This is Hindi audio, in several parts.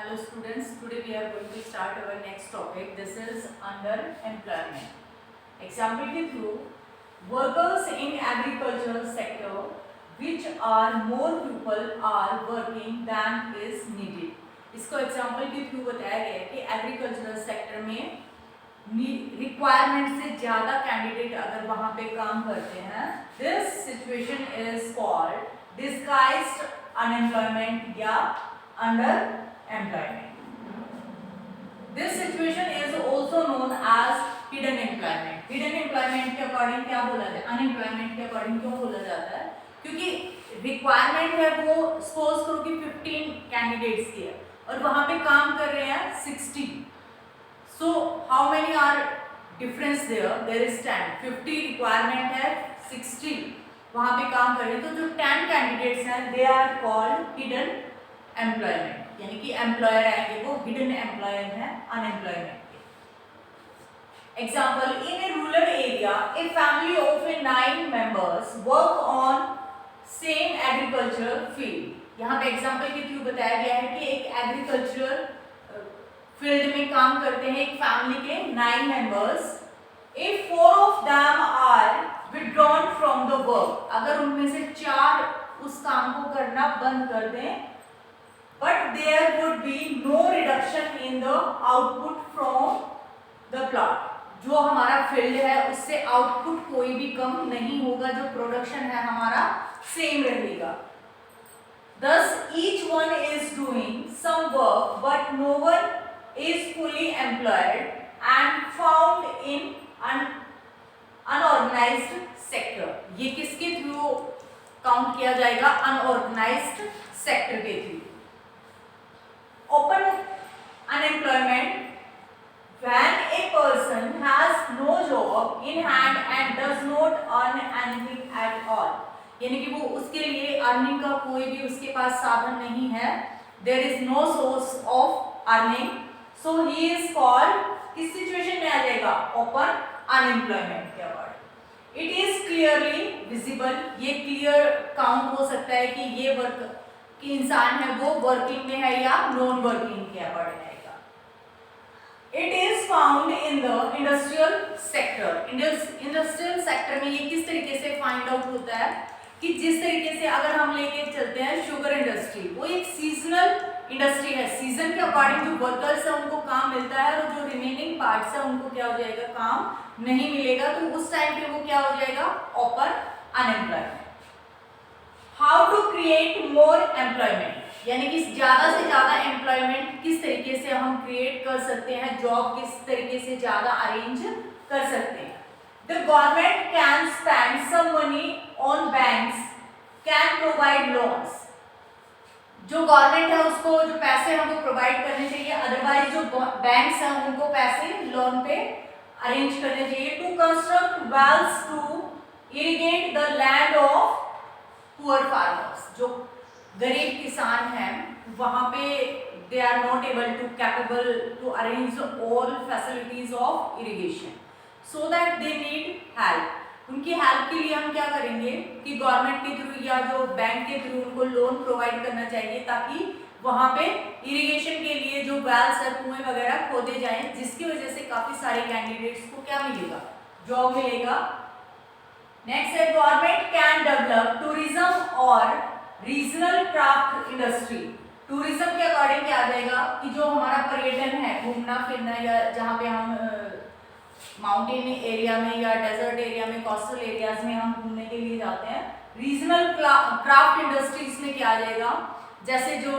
Hello students, today we are going to start our next topic. This is under employment. Example के through workers in agricultural sector which are more people are working than is needed. इसको example के through बताया गया है कि agricultural sector में requirement से ज़्यादा candidate अगर वहाँ पे काम करते हैं, this situation is called disguised unemployment या underemployment. This situation is also known as hidden employment. Hidden employment के अकॉर्डिंग क्या बोला जाता है? अनएम्प्लॉयमेंट के अकॉर्डिंग क्यों बोला जाता है? क्योंकि रिक्वायरमेंट है वो सपोज करो कि 15 कैंडिडेट्स की है और वहां पे काम कर रहे हैं 60. So how many are difference there? There is 10. 50 requirement है, 60 वहां पे काम कर रहे हैं, तो जो 10 कैंडिडेट्स हैं they are called hidden employment. यानी कि एम्प्लॉयर आएंगे वो हिडन एम्प्लॉयर है अनएम्प्लॉयमेंट के. Example, in a rural area a family of 9 members work on same agricultural field. यहाँ पे एग्जाम्पल के थ्रू बताया गया है कि एक एग्रीकल्चरल फील्ड में काम करते हैं एक फैमिली के 9 members. If 4 of them are withdrawn from the work, अगर उनमें से 4 उस काम को करना बंद कर दें, but there would be no reduction in the output from the plot. जो हमारा फील्ड है उससे आउटपुट कोई भी कम नहीं होगा, जो प्रोडक्शन है हमारा सेम रहेगा. Thus each one is doing some work but no one is fully employed and found in unorganized sector. ये किसके थ्रू काउंट किया जाएगा? अनऑर्गेनाइज्ड सेक्टर के through. Open unemployment when a person has no job in hand and does not earn anything at all. यानी कि वो उसके लिए अर्निंग का कोई भी उसके पास साधन नहीं है. There is no source of earning, so he is called, किस सिचुएशन में आ जाएगा? Open unemployment के according. It is clearly visible. ये क्लियर काउंट हो सकता है कि ये वर्क कि इंसान है वो वर्किंग में है या नॉन वर्किंग के अकॉर्डिंग आएगा. It is found in the industrial sector. Industrial sector में ये किस तरीके से फाइंड आउट होता है कि जिस तरीके से अगर हम लेके चलते हैं शुगर इंडस्ट्री, वो एक सीजनल इंडस्ट्री है. सीजन के अकॉर्डिंग जो वर्कर्स है उनको काम मिलता है और जो रिमेनिंग पार्ट्स है उनको क्या हो जाएगा? काम नहीं मिलेगा. तो उस टाइम पे वो क्या हो जाएगा? Open unemployment. How to create more employment, यानी कि ज्यादा से ज्यादा एम्प्लॉयमेंट किस तरीके से हम क्रिएट कर सकते हैं, जॉब किस तरीके से ज्यादा अरेंज कर सकते हैं. The government can spend some money on banks can provide loans. जो गवर्नमेंट है उसको जो पैसे हैं वो प्रोवाइड करने चाहिए, अदरवाइज जो बैंक्स हैं उनको पैसे लोन पे अरेंज करने चाहिए. To construct wells to irrigate the land of poor farmers. जो गरीब किसान हैं वहां पे they are not able to capable to arrange all facilities of irrigation, so that they need help. उनकी हेल्प के लिए हम क्या करेंगे कि गवर्नमेंट के थ्रू या जो बैंक के थ्रू उनको लोन प्रोवाइड करना चाहिए ताकि वहां पे इरिगेशन के लिए जो वेल्स है कुएं वगैरह खोदे जाएं, जिसकी वजह से काफी सारे कैंडिडेट्स को क्या मिलेगा? जॉब मिलेगा. नेक्स्ट है, गवर्नमेंट कैन डेवलप टूरिज्म और रीजनल क्राफ्ट इंडस्ट्री. टूरिज्म के अकॉर्डिंग क्या आ जाएगा कि जो हमारा पर्यटन है, घूमना फिरना, या जहाँ पे हम माउंटेन एरिया में या डेजर्ट एरिया में, कोस्टल एरियाज में हम घूमने के लिए जाते हैं. रीजनल क्राफ्ट इंडस्ट्रीज में क्या आ जाएगा? जैसे जो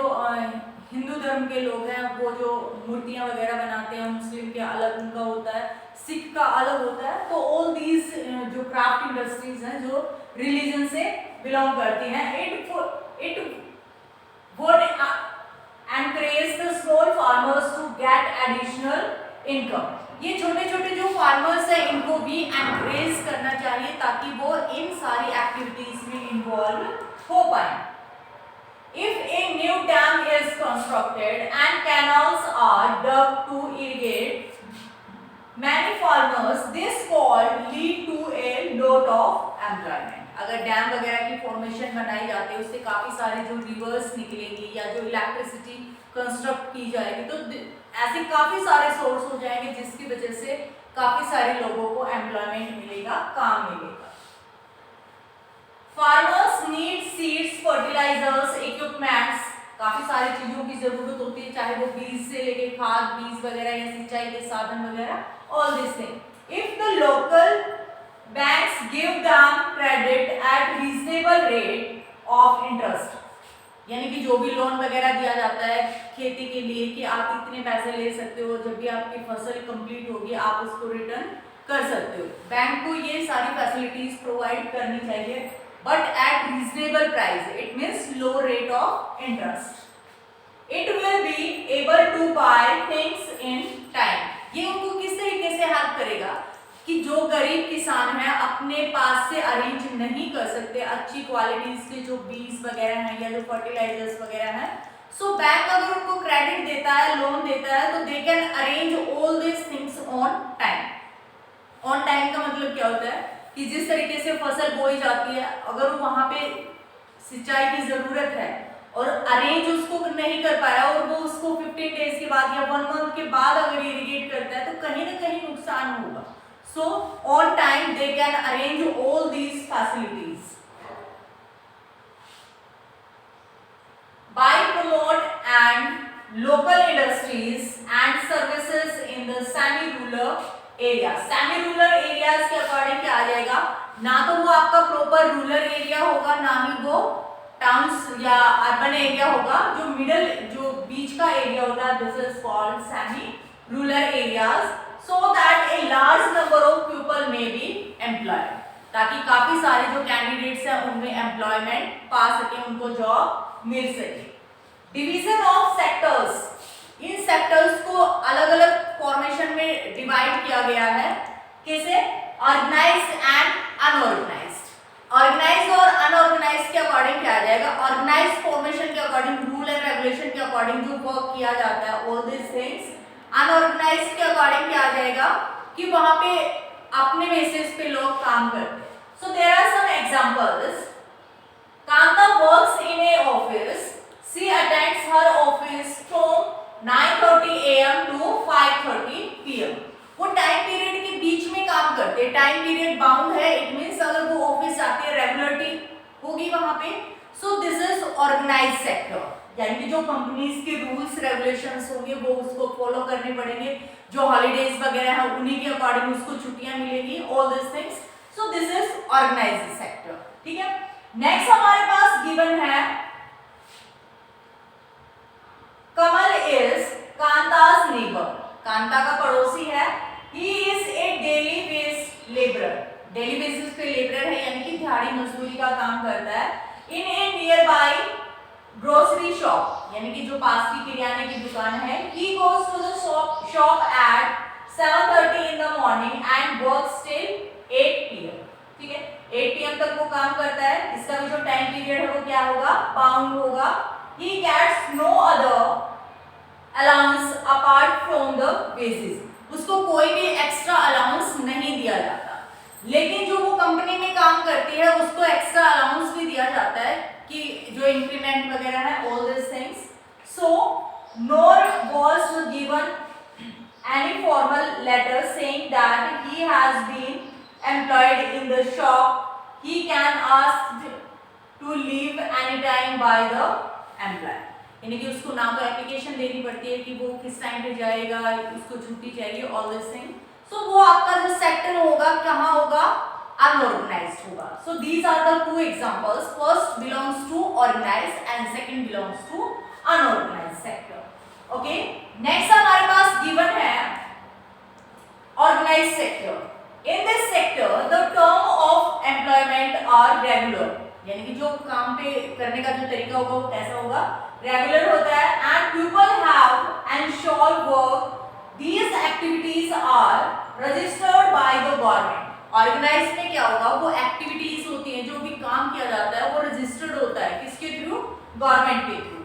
हिंदू धर्म के लोग हैं वो जो मूर्तियां वगैरह बनाते हैं, मुस्लिम के अलग उनका होता है, सिख का अलग होता है. तो ऑल दीज जो क्राफ्ट इंडस्ट्रीज हैं जो रिलीजन से बिलोंग करती हैं, it would encourage the small farmers to get additional income. ये छोटे छोटे जो फार्मर्स हैं इनको भी एनकरेज करना चाहिए ताकि वो इन सारी एक्टिविटीज में इन्वॉल्व हो पाए. If a new dam is constructed and canals are dug to irrigate many farmers, this could lead to a lot of employment. अगर डैम वगैरह की फॉर्मेशन बनाई जाती है उससे काफी सारे जो रिवर्स निकलेंगी या जो इलेक्ट्रिसिटी कंस्ट्रक्ट की जाएगी, तो ऐसे काफी सारे सोर्स हो जाएंगे जिसकी वजह से काफी सारे लोगों को एम्प्लॉयमेंट मिलेगा, काम मिलेगा। Farmers need seeds, fertilisers, equipments, काफी सारी चीजों की जरूरत होती है, चाहे वो बीज से लेके खाद, बीज वगैरह या सिंचाई के साधन वगैरह, all this thing. If the local banks give them credit at reasonable rate of interest, यानी कि जो भी लोन वगैरह दिया जाता है खेती के लिए कि आप इतने पैसे ले सकते हो, जब भी आपकी फसल कंप्लीट होगी आप उसको रिटर्न कर सकते हो। बैंक को ये सारी फैसिलिटीज प्रोवाइड करनी चाहिए, but at reasonable price, it means low rate of interest. It will be able to buy things in time, ये उनको किस तरीके से हेल्प करेगा कि जो गरीब किसान हैं अपने पास से अरेंज नहीं कर सकते अच्छी क्वालिटीज के जो बीज वगैरह हैं या जो फर्टिलाइजर्स वगैरह हैं, सो बैंक अगर उनको क्रेडिट देता है, लोन देता है, तो they can arrange all this things on time. On time का मतलब क्या होता है कि जिस तरीके से फसल बोई जाती है, अगर वहां पे सिंचाई की जरूरत है और अरेंज उसको नहीं कर पाया और वो उसको 15 डेज के बाद या 1 मंथ के बाद अगर इरिगेट करता है, तो कहीं ना कहीं नुकसान होगा। So on time they can arrange all these facilities. By promote and local industries and services in the semi-rural areas. Semi-rural areas के अकॉर्डिंग क्या आ जाएगा, ना तो वो आपका प्रॉपर रूरल एरिया होगा, ना ही वो टाउन्स या अर्बन एरिया होगा, जो मिडल जो बीच का एरिया होता है, this is called semi-rural areas. So that a large number of people may be employed, ताकि काफी सारे जो कैंडिडेट्स हैं उनमें एम्प्लॉयमेंट पा सके, उनको जॉब मिल सके। Division of sectors, in sectors को अलग अलग फॉर्मेशन में डिवाइड किया गया है, कैसे, ऑर्गेनाइज्ड एंड अनऑर्गेनाइज्ड। ऑर्गेनाइज्ड और अनऑर्गेनाइज्ड के अकॉर्डिंग क्या आ जाएगा, ऑर्गेनाइज्ड फॉर्मेशन के अकॉर्डिंग रूल एंड रेगुलेशन के अकॉर्डिंग जो वर्क किया जाता है, ऑल दिस थिंग्स। अनऑर्गेनाइज्ड के अकॉर्डिंग क्या आ जाएगा कि वहां पे अपने बेसिस पे लोग काम करते हैं। So there are some examples. Kanta works in a office, she attends her office from 9:30 AM to 5:30 PM। वो टाइम पीरियड के बीच में काम करते हैं, टाइम पीरियड बाउंड है, इट मींस अगर वो ऑफिस आती है रेगुलरिटी होगी वहां पे। So this is organised sector, यानी कि जो कंपनीज के रूल्स रेगुलेशंस होंगे वो उसको फॉलो करने पड़ेंगे, जो हॉलीडेज वगैरह है उन्हीं के अकॉर्डिंग उसको छुट्टियां मिलेगी, all this things. So this is organised sector, ठीक है। नेक्स्ट हमारे पास गिवन है कमल इज कांता's नेबर, कांता का पड़ोसी है। He is a daily base labourer, daily basis पे लेबरर है, यानी कि दिहाड़ी मजदूरी का काम करता है। In a nearby grocery shop, यानी कि जो पास की किराने की दुकान है। He goes to the shop at 7:30 in the morning and works till 8 PM, ठीक है, 8 PM तक वो काम करता है। इसका भी जो टाइम पीरियड है वो क्या होगा, बाउंड होगा। He gets no other allowance apart from the wages, उसको कोई भी एक्स्ट्रा अलाउंस नहीं दिया जाता, लेकिन जो वो कंपनी में काम करती है उसको एक्स्ट्रा अलाउंस भी दिया जाता है कि जो इंक्रीमेंट वगैरह है, all this things. So Noor was given any formal letter saying that he has been employed in the shop, he can ask to leave any time by the employer, यानी कि उसको ना तो एप्लीकेशन देनी पड़ती है कि वो किस टाइम पे जाएगा, उसको छुट्टी चाहिए, ऑल दिस थिंग। सो वो आपका जो सेक्टर होगा कहाँ होगा, unorganized होगा। So these are the two examples. First belongs to organized and second belongs to unorganized sector. Okay. Next हमारे पास given है organized sector. In this sector, the term of employment are regular. यानी कि जो काम पे करने का जो तरीका होगा वो कैसा होगा, रेगुलर होता है। And people have and shall work. These activities are registered by the government. Organise में क्या होगा, वो एक्टिविटीज होती हैं, जो भी काम किया जाता है वो रजिस्टर्ड होता है, किसके थ्रू, गवर्नमेंट के through.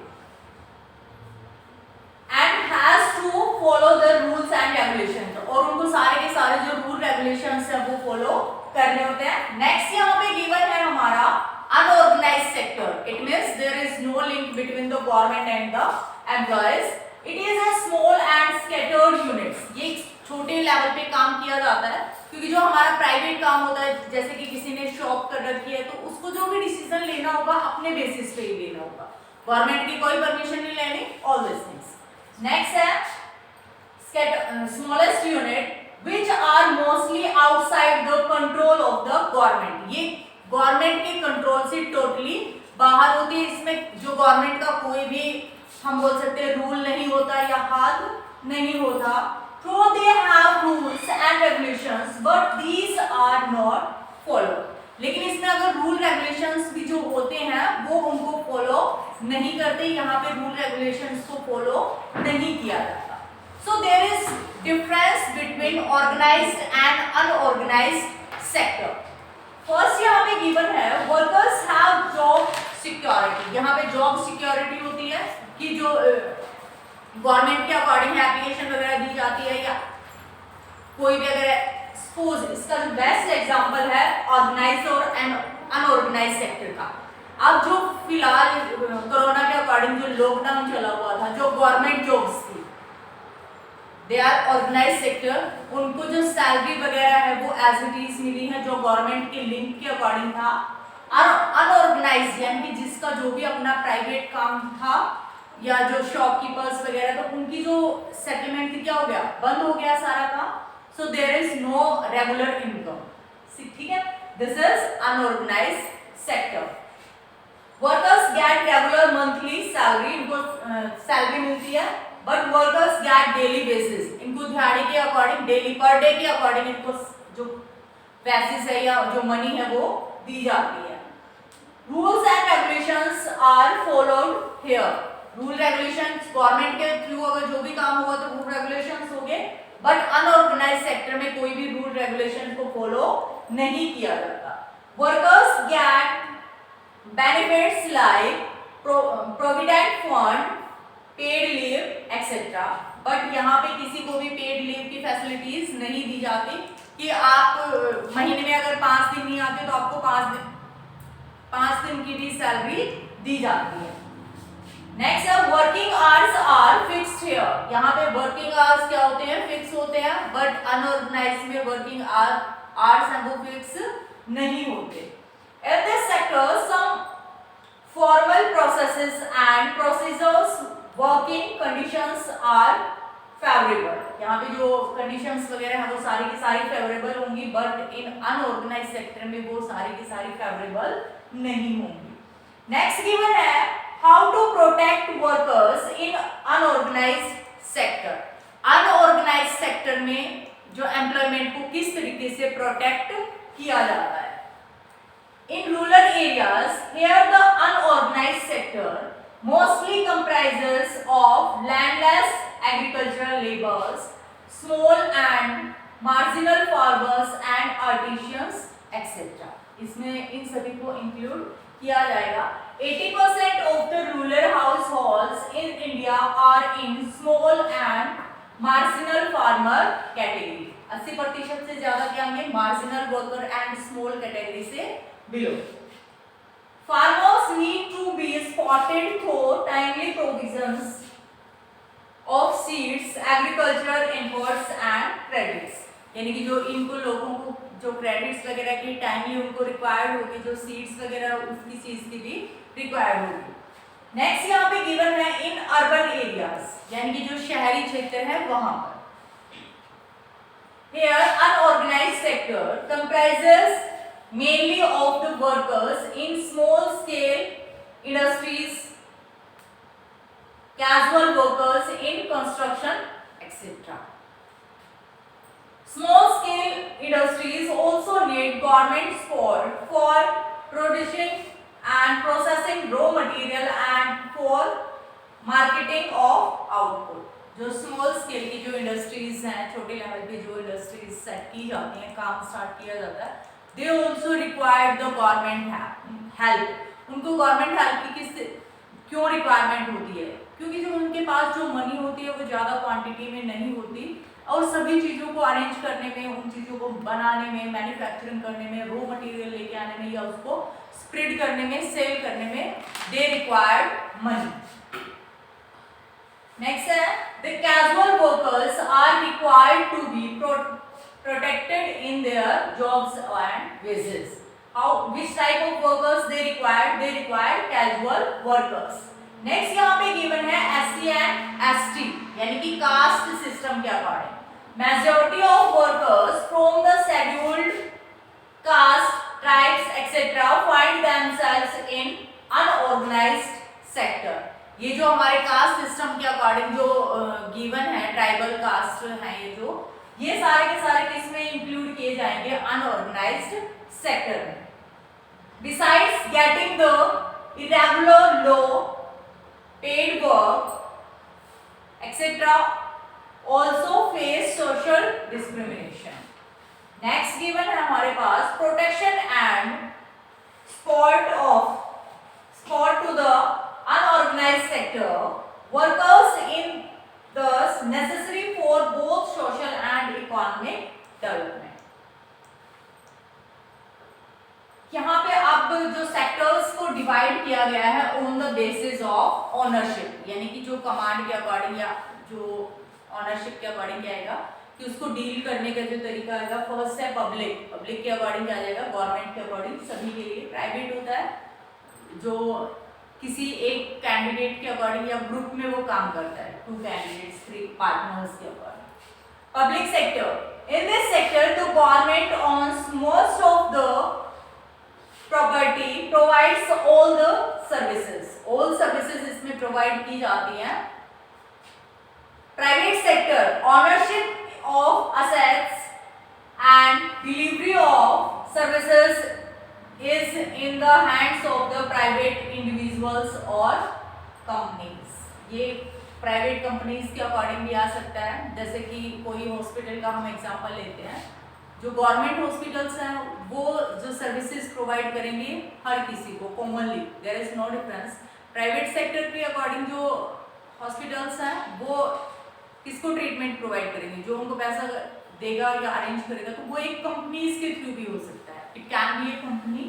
And has to follow the rules and regulations, और उनको सारे के सारे जो रूल रेगुलेशंस है वो फॉलो करने होते हैं। नेक्स्ट यहाँ पे गिवन है हमारा unorganised sector, it means there is no link between the government and the employees, it is a small and scattered units. ये छोटे लेवल पे काम किया जाता है, क्योंकि जो हमारा प्राइवेट काम होता है, जैसे कि किसी ने शॉप कर रखी है, तो उसको जो भी डिसीजन लेना होगा अपने बेसिस पे ही लेना होगा, गवर्नमेंट की कोई परमिशन नहीं लेनी, ऑल दिस थिंग्स। नेक्स्ट है smallest unit which are mostly outside the control of the government। ये गवर्नमेंट के कंट्रोल से टोटली बाहर होती है, इसमें जो गवर्नमेंट का कोई भी हम बोल सकते हैं रूल नहीं होता या हाथ नहीं होता। So they have rules and regulations but these are not followed। लेकिन इसमें अगर रूल रेगुलेशंस भी जो होते हैं वो उनको फॉलो नहीं करते, यहाँ पे रूल रेगुलेशंस को फॉलो नहीं किया जाता। So there is difference between organized and unorganized sector। First यहाँ पे गिवन है वर्कर्स हैव जॉब सिक्योरिटी। यहाँ पे जॉब सिक्योरिटी होती है कि जो गवर्नमेंट के अकॉर्डिंग एप्लीकेशन वगैरह दी जाती है, या कोई भी अगर सपोज, इसका जो बेस्ट एग्जांपल है ऑर्गेनाइज्ड और अनऑर्गेनाइज्ड सेक्टर का। अब जो फिलहाल कोरोना के अकॉर्डिंग जो लॉकडाउन चला हुआ था, जो गवर्नमेंट जॉब्स थी दे आर ऑर्गेनाइज्ड सेक्टर, उनको जो सैलरी वगैरह है वो एज इट इज मिली है जो गवर्नमेंट के लिंक के अकॉर्डिंग था। अनऑर्गेनाइज्ड यानी कि जिसका जो भी अपना प्राइवेट काम था या जो शॉपकीपर्स वगैरह, तो उनकी जो सेटलमेंट थी क्या हो गया, बंद हो गया सारा काम। So there is no regular income, ठीक है, this is unorganised sector. Workers get regular monthly salary, इनको सैलरी मिलती है, but workers get daily basis, इनको दिहाड़ी के अकॉर्डिंग, डेली पर डे के अकॉर्डिंग इनको जो बेसिस है या जो मनी है वो दी जाती है। Rules and regulations are followed here. Rule regulations government के थ्रू अगर जो भी काम होगा तो रूल रेगुलेशंस हो गए, बट अनऑर्गेनाइज्ड सेक्टर में कोई भी रूल रेगुलेशन को फॉलो नहीं किया जाता। Workers get benefits like provident fund, paid leave etcetera, but यहाँ पे किसी को भी पेड लीव की फैसिलिटीज नहीं दी जाती कि आप महीने में अगर 5 दिन नहीं आते तो आपको 5 दिन की भी सैलरी दी जाती है। नेक्स्ट है working hours are fixed here. यहाँ पे वर्किंग आवर्स क्या होते हैं, फिक्स होते हैं, बट अनऑर्गेनाइज्ड में वर्किंग आवर्स हैं वो फिक्स नहीं होते। In this sector, some formal processes and procedures, working conditions are favorable। यहाँ पे जो conditions वगैरह हैं वो सारी की सारी favorable होंगी, but in unorganized sector में वो सारी की सारी favorable नहीं होंगी। Next given है how to protect workers in unorganized sector। Unorganized sector में जो employment को किस तरीके से protect किया जाता है। In rural areas, here the unorganized sector mostly comprises of landless agricultural laborers, small and marginal farmers and artisans, etc. इसमें इन सभी को include किया जाएगा। 80% of the rural households in India are in small and marginal farmer category। 80% से ज्यादा क्या होंगे, marginal worker and small category से below। Farmers need to be supported through timely provisions of seeds, agricultural inputs and credits। यानी कि जो इनको लोगों को जो क्रेडिट्स वगैरह की टाइमली उनको रिक्वायर्ड होगी, जो सीड्स वगैरह उसकी चीज की भी रिक्वायर्ड होगी। नेक्स्ट यहाँ पे गिवन है इन अर्बन एरियाज, यानी कि जो शहरी क्षेत्र है वहां पर। Here unorganized sector comprises mainly of the workers in small scale industries, casual workers in construction, etc. Small scale industries also need government support for producing and processing raw material and for marketing of output। जो स्मॉल स्केल की जो इंडस्ट्रीज हैं, छोटे लेवल पे जो इंडस्ट्रीज सेट की जाती हैं, काम स्टार्ट किया जाता है, they also required the government help। उनको गवर्नमेंट हेल्प की क्यों रिक्वायरमेंट होती है, क्योंकि जो उनके पास जो मनी होती है वो ज़्यादा क्वांटिटी में नहीं होती, और सभी चीज़ों को अरेंज करने में, उन चीज़ों को बनाने में, मैन्युफैक्चरिंग करने में, रॉ मटेरियल लेके आने में या उसको स्प्रेड करने में, सेल करने में दे रिक्वायर्ड मनी। नेक्स्ट है the casual workers are required to be protected in their jobs and wages. How, which type of workers they required? They required casual workers. Next यहाँ पे given है SC and ST यानी कि caste system के according majority of workers from the scheduled caste, tribes etc. find themselves in unorganized sector. ये जो हमारे कास्ट सिस्टम के अकॉर्डिंग जो गिवन है ट्राइबल कास्ट है ये सारे के सारे किस में इंक्लूड किए जाएंगे अनऑर्गेनाइज्ड सेक्टर में. Besides getting the irregular low paid work etcetera also face social discrimination. Next given है हमारे पास protection and support to the unorganized sector workers in thus necessary for both social and economic development. यहाँ पे अब जो सेक्टर्स को डिवाइड किया गया है on the basis of ownership यानी कि जो कमांड के अकॉर्डिंग या जो ओनरशिप के अकॉर्डिंग क्या आएगा कि उसको डील करने का जो तरीका आएगा. फर्स्ट है पब्लिक के अकॉर्डिंग क्या आ जाएगा गवर्नमेंट के अकॉर्डिंग सभी के लिए. प्राइवेट होता है जो किसी एक कैंडिडेट के अकॉर्डिंग या ग्रुप में वो काम करता है 2 कैंडिडेट्स 3 पार्टनर्स के according. Public sector in this sector the government owns most of the property provides all the services इसमें प्रोवाइड की जाती हैं. Private sector ownership of assets and delivery of services is in the hands of the private individuals or companies. ये प्राइवेट कंपनीज के अकॉर्डिंग भी आ सकता है. जैसे कि कोई हॉस्पिटल का हम एग्जांपल लेते हैं. जो गवर्नमेंट हॉस्पिटल्स हैं वो जो सर्विसेज प्रोवाइड करेंगे हर किसी को commonly, there is no difference. Private sector के अकॉर्डिंग जो हॉस्पिटल्स हैं वो किसको ट्रीटमेंट प्रोवाइड करेंगे, जो उनको पैसा देगा या अरेंज करेगा तो वो एक कंपनीज के थ्रू भी हो सकता है. It can be a company.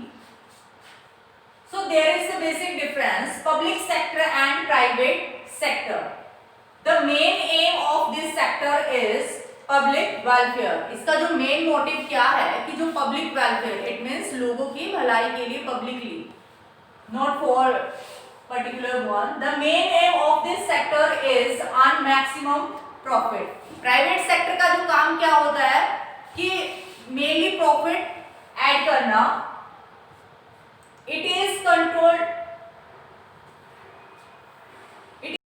So there is a basic difference public sector and private sector. The main aim of this sector is public welfare. इसका जो मेन मोटिव क्या है कि जो public welfare it means लोगों की भलाई के लिए publicly, not for particular one. The main aim of this sector is earn maximum profit. Private sector का जो काम क्या होता है कि mainly profit ऐड करना. It is controlled